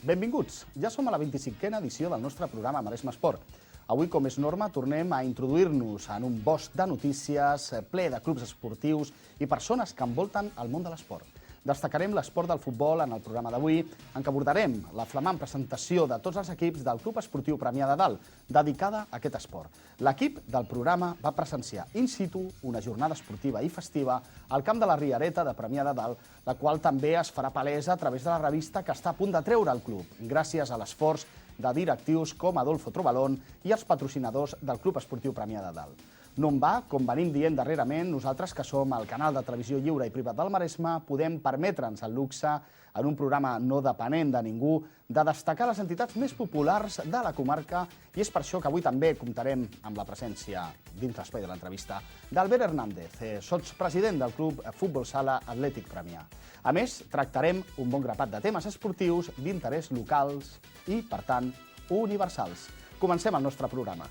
Benvinguts. Ja som a la 25a edició del nostre programa Maresme Esport. Avui, com és norma, tornem a introduir-nos en un bosc de notícies ple de clubs esportius i persones que envolten el món de l'esport. Destacarem l'esport del futbol en el programa d'avui, en què abordarem la flamant presentació de tots els equips del Club Esportiu Premià de Dalt, dedicada a aquest esport. L'equip del programa va presenciar in situ una jornada esportiva i festiva al camp de la Riereta de Premià de Dalt, la qual també es farà palesa a través de la revista que està a punt de treure el club, gràcies a l'esforç de directius com Adolfo Trobalón i els patrocinadors del Club Esportiu Premià de Dalt. No en va, com venim dient darrerament, nosaltres que som el canal de televisió lliure i privat del Maresme, podem permetre'ns el luxe, en un programa no depenent de ningú, de destacar les entitats més populars de la comarca, i és per això que avui també comptarem amb la presència, dins l'espai de l'entrevista, d'Albert Hernández, sotspresident del Club Futbol Sala Atlètic Premià. A més, tractarem un bon grapat de temes esportius d'interès locals i, per tant, universals. Comencem el nostre programa.